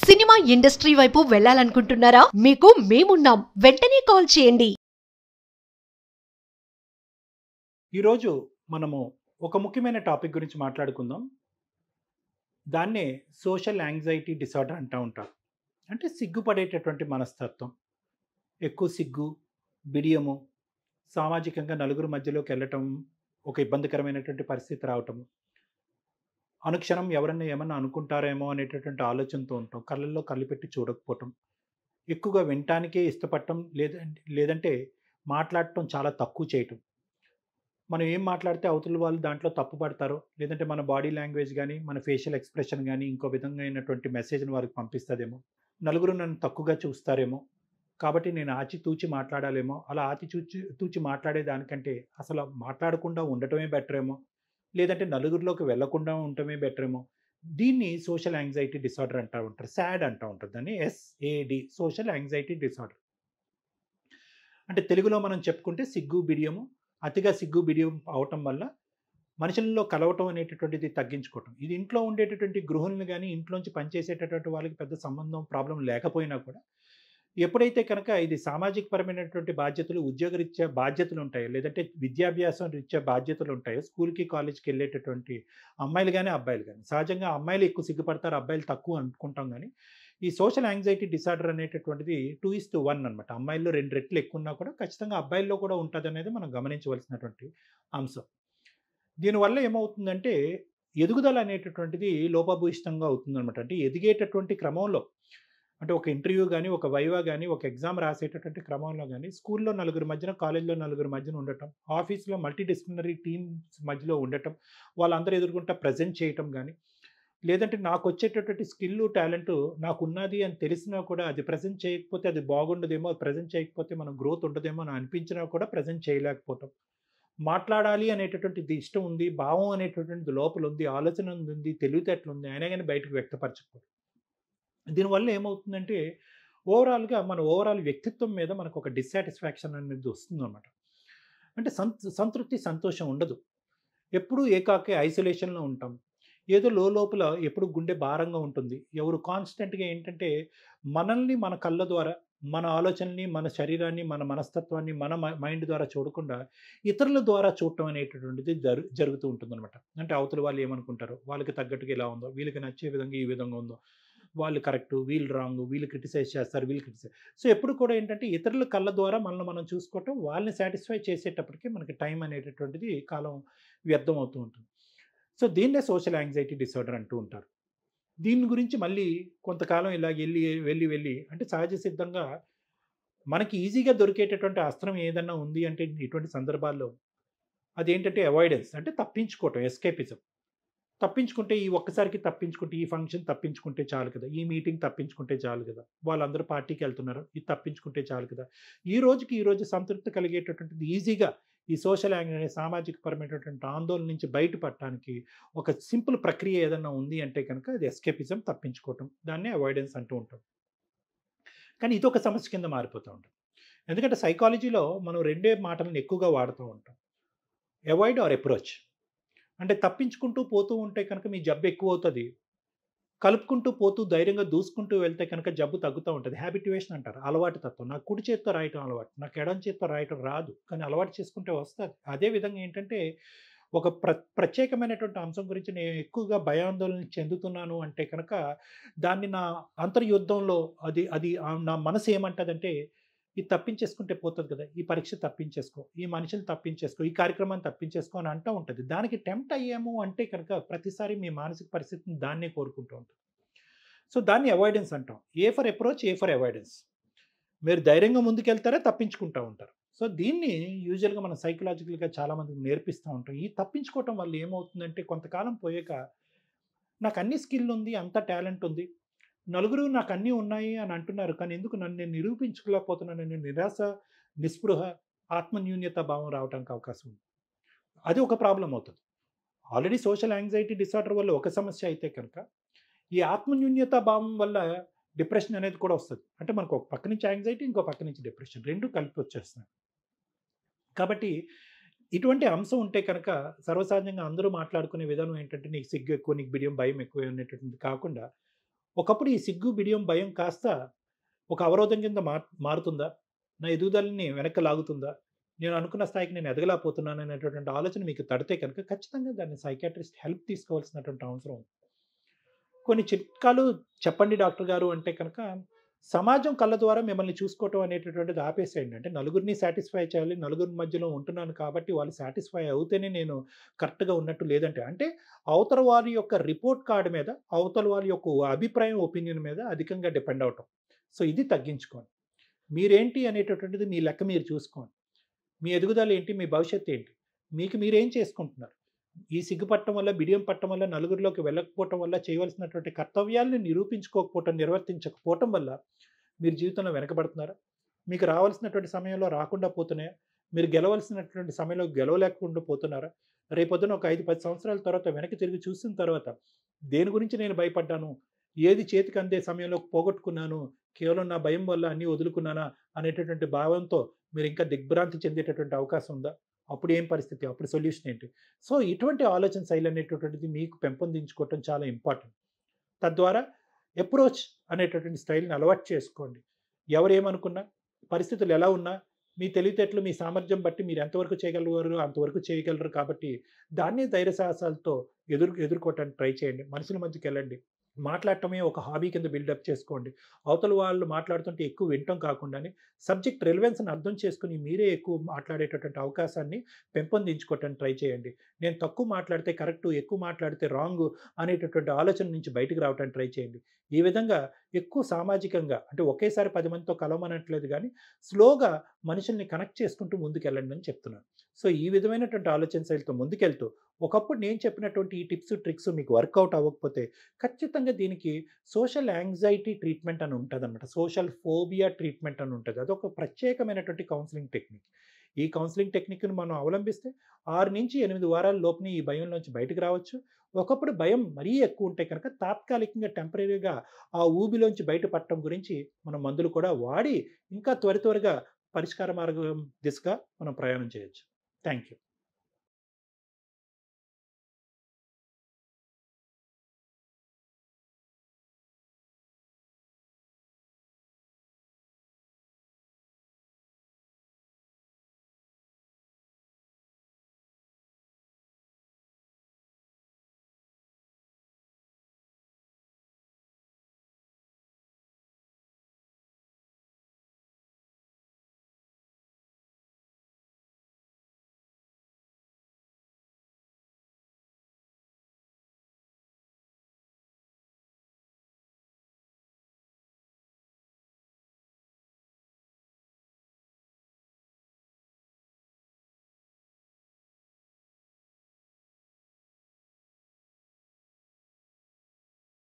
Cinema industry వైపు వెళ్ళాలనుకుంటున్నారా? మీకు మేమున్నాం. వెంటనే కాల్ చేయండి. ఈరోజు మనము ఒక ముఖ్యమైన టాపిక్ గురించి మాట్లాడుకుందాం. దాన్నే సోషల్ యాంగ్జైటీ డిసార్డర్ అంటూ ఉంటారు. అంటే సిగ్గుపడేటటువంటి మనస్తత్వం, ఎక్కువ సిగ్గు, బిడియము, సామాజికంగా నలుగురు మధ్యలోకి వెళ్ళటం, ఒక ఇబ్బందికరమైనటువంటి పరిస్థితి రావటం, అనుక్షణం ఎవరన్నా ఏమన్నా అనుకుంటారేమో అనేటటువంటి ఆలోచనతో ఉంటాం, కళ్ళల్లో కళ్ళు పెట్టి చూడకపోవటం, ఎక్కువగా వినటానికే ఇష్టపడటం, లేదంటే మాట్లాడటం చాలా తక్కువ చేయటం. మనం ఏం మాట్లాడితే అవతల వాళ్ళు దాంట్లో తప్పు పడతారో, లేదంటే మన బాడీ లాంగ్వేజ్ గానీ, మన ఫేషియల్ ఎక్స్‌ప్రెషన్ గానీ, ఇంకో విధంగా అయినటువంటి మెసేజ్‌ని వారికి పంపిస్తదేమో. నలుగురు నన్ను తక్కువగా చూస్తారేమో, కాబట్టి నేను ఆచితూచి మాట్లాడాలేమో, అలా తూచి మాట్లాడే దానికంటే అసలు మాట్లాడకుండా ఉండటమే బెటరేమో, లేదంటే నలుగురిలోకి వెళ్ళకుండా ఉండటమే బెటరేమో. దీన్ని సోషల్ యాంగ్జైటీ డిసార్డర్ అంటా ఉంటారు. సాడ్ అంటా ఉంటారు దాన్ని. SAD social anxiety disorder. అంటే తెలుగులో మనం చెప్పుకుంటే సిగ్గు, బిడియము, అతిగా సిగ్గు, బిడియం అవటం వల్ల మనుషులలో కలవటం అనేటటువంటిది తగ్గించుకోవటం. ఇది ఇంట్లో ఉండేటటువంటి గృహిణులు గానీ, ఇంట్లోంచి పనిచేసేటటువంటి వాళ్ళకి పెద్ద సంబంధం, ప్రాబ్లమ్ లేకపోయినా కూడా, ఎప్పుడైతే కనుక ఇది సామాజిక పరమైనటువంటి బాధ్యతలు, ఉద్యోగరీత్యా బాధ్యతలుంటాయో, లేదంటే విద్యాభ్యాసం రీత్యా బాధ్యతలుంటాయో, స్కూల్‌కి, కాలేజ్‌కి ఎళ్ళేటటువంటి అమ్మాయిలు గానీ, అబ్బాయిలు గానీ. సహజంగా అమ్మాయిలు ఎక్కువ సిగ్గుపడతారు, అబ్బాయిలు తక్కువ అనుకుంటాం గానీ, ఈ సోషల్ యాంగ్జైటీ డిసార్డర్ అనేటటువంటిది 2:1 అనమాట. అమ్మాయిల్లో 2 రెట్లు ఎక్కువున్నా కూడా ఖచ్చితంగా అబ్బాయిల్లో కూడా ఉంటదనేది మనం గమనించవలసినటువంటి అంశం. దీనివల్ల ఏమవుతుందంటే, ఎదుగుదల అనేటటువంటిది లోపభూయిష్టంగా అవుతుందనమాట. అంటే ఎదిగేటటువంటి క్రమంలో, అంటే ఒక ఇంటర్వ్యూ గాని, ఒక వైవా గాని, ఒక ఎగ్జామ్ రాసేటటువంటి క్రమంలో గాని, స్కూల్‌లో నలుగురి మధ్యన, కాలేజ్‌లో నలుగురి మధ్యన ఉండటం, ఆఫీస్‌లో మల్టీ డిసిప్లినరీ టీమ్స్ మధ్యలో ఉండటం, వాళ్ళందరూ ఎదురుగుంటా ప్రెజెంట్ చేయటం గాని, లేదంటే నాకొచ్చేటటువంటి స్కిల్లు, టాలెంటు నాకున్నది అని తెలిసినా కూడా అది ప్రెజెంట్ చేయకపోతే అది బాగుండదేమో, అది ప్రెజెంట్ చేయకపోతే మనం గ్రోత్ ఉండదేమో అని అనిపించినా కూడా ప్రెజెంట్ చేయలేకపోవటం. మాట్లాడాలి అనేటటువంటిది ఇష్టం ఉంది, భావం అనేటటువంటిది లోపలుంది, ఆలోచన ఉంది, తెలివితేటలుంది. అయినా గాని బయటకు వ్యక్తపరచకపోవడం. దీనివల్ల ఏమవుతుందంటే, ఓవరాల్ వ్యక్తిత్వం మీద మనకొక డిస్సాటిస్ఫాక్షన్ అనేది వస్తుందనమాట. అంటే సంతృప్తి, సంతోషం ఉండదు. ఎప్పుడూ ఏకాకి ఐసోలేషన్‌లో ఉంటాం. ఏదో లోపల ఎప్పుడు గుండె భారంగా ఉంటుంది. ఎవరు కాన్స్టెంట్‌గా ఏంటంటే, మనల్ని మన కళ్ళ ద్వారా, మన ఆలోచనల్ని, మన శరీరాన్ని, మన మనస్తత్వాన్ని, మన మైండ్ ద్వారా చూడకుండా, ఇతరుల ద్వారా చూడటం అనేటటువంటిది జరుగుతూ ఉంటుందనమాట. అంటే అవతల వాళ్ళు ఏమనుకుంటారో, వాళ్ళకి తగ్గట్టుగా ఇలా ఉందో, వీళ్ళకి నచ్చే విధంగా ఈ విధంగా ఉందో, వాళ్ళు కరెక్టు, వీళ్ళు రాంగు, వీళ్ళు క్రిటిసైజ్ చేస్తారు, వీళ్ళు సో, ఎప్పుడు కూడా ఏంటంటే, ఇతరుల కళ్ళ ద్వారా మనల్ని మనం చూసుకోవటం, వాళ్ళని సాటిస్ఫై చేసేటప్పటికి మనకి టైం అనేటటువంటిది కాలం వ్యర్థం అవుతూ ఉంటుంది. సో, దీన్నే సోషల్ యాంగ్జైటీ డిసార్డర్ అంటూ ఉంటారు. దీని గురించి మళ్ళీ కొంతకాలం ఇలా వెళ్ళి అంటే సహజ సిద్ధంగా మనకి ఈజీగా దొరికేటటువంటి అస్త్రం ఏదన్నా ఉంది అంటే ఇటువంటి సందర్భాల్లో అదేంటంటే అవాయిడెన్స్, అంటే తప్పించుకోవటం, ఎస్కేపిజం. తప్పించుకుంటే ఈ ఒక్కసారికి తప్పించుకుంటే, ఈ ఫంక్షన్ తప్పించుకుంటే చాలు కదా! ఈ మీటింగ్ తప్పించుకుంటే చాలు కదా! వాళ్ళందరూ పార్టీకెళ్తున్నారు, ఇది తప్పించుకుంటే చాలు కదా! ఈ రోజు సంతృప్తి కలిగేటటువంటిది ఈజీగా ఈ సోషల్ సామాజిక పరమైనటువంటి ఆందోళన నుంచి బయటపడటానికి ఒక సింపుల్ ప్రక్రియ ఏదన్నా ఉంది అంటే కనుక అది ఎస్కేపిజం, తప్పించుకోవటం. దాన్నే అవాయిడెన్స్ అంటూ ఉంటాం. కానీ ఇదొక సమస్య కింద మారిపోతూ ఉంటుంది. ఎందుకంటే సైకాలజీలో మనం రెండే మాటలను ఎక్కువగా వాడుతూ ఉంటాం. Avoid or approach. అంటే తప్పించుకుంటూ పోతూ ఉంటే కనుక మీ జబ్బు ఎక్కువవుతది. కలుపుకుంటూ పోతూ ధైర్యంగా దూసుకుంటూ వెళ్తే కనుక జబ్బు తగ్గుతా ఉంటది. హ్యాబిట్యుయేషన్ అంటారు. అలవాటు తత్వం. నాకు కుడి చేత్తో రాయటం అలవాటు. నాకు ఎడమ చేత్తో రాయటం రాదు. కానీ అలవాటు చేసుకుంటే వస్తది. అదే విధంగా ఏంటంటే ఒక ప్రత్యేకమైనటువంటి అంశం గురించి నేను ఎక్కువగా భయాందోళన చెందుతున్నాను అంటే కనుక దాన్ని నా అంతర్యుద్ధంలో అది అది నా మనసు ఏమంటదంటే, ఇది తప్పించేసుకుంటే పోతది కదా! ఈ పరీక్ష తప్పించేసుకో, ఈ మనిషిని తప్పించేసుకో, ఈ కార్యక్రమాన్ని తప్పించేసుకో అని అంటా ఉంటది. దానికి టెంప్ట్ అయ్యాము అంటే కనుక ప్రతిసారి మీ మానసిక పరిస్థితిని దాన్నే కోరుకుంటూ ఉంటాం. సో, దాన్ని అవాయిడెన్స్ అంటాం. A for approach, A for avoidance. మీరు ధైర్యంగా ముందుకెళ్తారా, తప్పించుకుంటా ఉంటారు. సో, దీన్ని యూజువల్‌గా మనం సైకలాజికల్‌గా చాలామందికి నేర్పిస్తా ఉంటాం. ఈ తప్పించుకోవటం వల్ల ఏమవుతుందంటే కొంతకాలం పోయాక నాకన్ని స్కిల్ ఉంది, అంత టాలెంట్ ఉంది. నలుగురు నాకన్నీ ఉన్నాయి అని అంటున్నారు. కానీ ఎందుకు నన్ను నేను నిరూపించుకోలేకపోతున్నాననే నిరాశ, నిస్పృహ, ఆత్మన్యూన్యత భావం రావటానికి అవకాశం ఉంది. అది ఒక ప్రాబ్లమ్ అవుతది. ఆల్రెడీ సోషల్ యాంగ్జైటీ డిసార్డర్ వల్ల ఒక సమస్య అయితే కనుక, ఈ ఆత్మన్యూన్యత భావం వల్ల డిప్రెషన్ అనేది కూడా వస్తది. అంటే మనకు ఒక పక్క నుంచి యాంగ్జైటీ, ఇంకో పక్క నుంచి డిప్రెషన్ 2 కలిపి వచ్చేస్తున్నాయి. కాబట్టి ఇటువంటి అంశం ఉంటే కనుక సర్వసాధారణంగా అందరూ మాట్లాడుకునే విధానం ఏంటంటే, నీకు సిగ్గు ఎక్కువ, నీకు బిడియం, భయం ఎక్కువ అనేటటువంటిది కాకుండా ఒకప్పుడు ఈ సిగ్గు, బిడియం, భయం కాస్త ఒక అవరోధం కింద మారుతుందా? నా ఎదుగుదలని వెనక్కి లాగుతుందా? నేను అనుకున్న స్థాయికి నేను ఎదగలేకపోతున్నాను అనేటటువంటి ఆలోచన మీకు తడితే కనుక ఖచ్చితంగా దాన్ని సైకియాట్రిస్ట్ హెల్ప్ తీసుకోవాల్సినటువంటి అవసరం ఉంది. కొన్ని చిట్కాలు చెప్పండి డాక్టర్ గారు అంటే కనుక, సమాజం కళ్ళ ద్వారా మిమ్మల్ని చూసుకోవటం అనేటటువంటిది ఆపేసేయండి. అంటే నలుగురిని సాటిస్ఫై చేయాలి. నలుగురి మధ్యలో ఉంటున్నాను కాబట్టి వాళ్ళు సాటిస్ఫై అవుతేనే నేను కరెక్ట్‌గా ఉన్నట్టు లేదంటే. అంటే అవతల వారి యొక్క రిపోర్ట్ కార్డ్ మీద, అవతల వారి యొక్క అభిప్రాయం, ఒపీనియన్ మీద అధికంగా డిపెండ్ అవ్వటం. సో, ఇది తగ్గించుకోండి. మీరేంటి అనేటటువంటిది మీ లెక్క మీరు చూసుకోండి. మీ ఎదుగుదల ఏంటి? మీ భవిష్యత్తు ఏంటి? మీకు మీరేం చేసుకుంటున్నారు? ఈ సిగ్గుపడటం వల్ల, బిడియం పట్టడం వల్ల, నలుగురిలోకి వెళ్ళకపోవటం వల్ల, చేయవలసినటువంటి కర్తవ్యాలను నిరూపించుకోకపోవటం, నిర్వర్తించకపోవటం వల్ల మీరు జీవితంలో వెనకబడుతున్నారా? మీకు రావాల్సినటువంటి సమయంలో రాకుండా పోతున్నాయా? మీరు గెలవాల్సినటువంటి సమయంలో గెలవలేకుండా పోతున్నారా? రేపొద్దున ఒక 5, 10 సంవత్సరాల తర్వాత వెనక్కి తిరిగి చూసిన తర్వాత దేని గురించి నేను భయపడ్డాను? ఏది చేతికి అందే సమయంలో పోగొట్టుకున్నాను? కేవలం నా భయం వల్ల అన్నీ వదులుకున్నానా? అనేటటువంటి భావంతో మీరు ఇంకా దిగ్భ్రాంతి చెందేటటువంటి అవకాశం ఉందా? అప్పుడు ఏం పరిస్థితి? అప్పుడు సొల్యూషన్ ఏంటి? సో, ఇటువంటి ఆలోచన శైలి అనేటటువంటిది మీకు పెంపొందించుకోవటం చాలా ఇంపార్టెంట్. తద్వారా అప్రోచ్ అనేటటువంటి స్టైల్‌ని అలవాటు చేసుకోండి. ఎవరేమనుకున్నా, పరిస్థితులు ఎలా ఉన్నా, మీ తెలివితేటలు, మీ సామర్థ్యం బట్టి మీరు ఎంతవరకు చేయగలరు, అంతవరకు చేయగలరు కాబట్టి దాన్నే ధైర్య సాహసాలతో ఎదుర్కోవటానికి ట్రై చేయండి. మనుషుల మధ్యకెళ్ళండి. మాట్లాడటమే ఒక హాబీ కింద బిల్డప్ చేసుకోండి. అవతల వాళ్ళు మాట్లాడుతుంటే ఎక్కువ వినటం కాకుండానే సబ్జెక్ట్ రెలెవెన్స్‌ని అర్థం చేసుకొని మీరే ఎక్కువ మాట్లాడేటటువంటి అవకాశాన్ని పెంపొందించుకోవటానికి ట్రై చేయండి. నేను తక్కువ మాట్లాడితే కరెక్టు, ఎక్కువ మాట్లాడితే రాంగు అనేటటువంటి ఆలోచన నుంచి బయటికి రావటానికి ట్రై చేయండి. ఈ విధంగా ఎక్కువ సామాజికంగా అంటే ఒకేసారి 10 మందితో కలవమనట్లేదు గానీ, స్లోగా మనుషుల్ని కనెక్ట్ చేసుకుంటూ ముందుకెళ్ళండి అని చెప్తున్నాను. సో, ఈ విధమైనటువంటి ఆలోచన శైలితో ముందుకెళ్తూ, ఒకప్పుడు నేను చెప్పినటువంటి ఈ టిప్స్, ట్రిక్స్ మీకు వర్కౌట్ అవ్వకపోతే ఖచ్చితంగా దీనికి సోషల్ యాంగ్జైటీ ట్రీట్మెంట్ అని ఉంటదనమాట. సోషల్ ఫోబియా ట్రీట్మెంట్ అని ఉంటది. అదొక ప్రత్యేకమైనటువంటి కౌన్సెలింగ్ టెక్నిక్. ఈ కౌన్సెలింగ్ టెక్నిక్‌ని మనం అవలంబిస్తే 6-8 వారాల లోపునే ఈ భయంలోంచి బయటకు రావచ్చు. ఒకప్పుడు భయం మరీ ఎక్కువ ఉంటే కనుక తాత్కాలికంగా టెంపరరీగా ఆ ఊబిలోంచి బయటపడటం గురించి మనం మందులు కూడా వాడి ఇంకా త్వరగా పరిష్కార మార్గం దిశగా మనం ప్రయాణం చేయొచ్చు. Thank you.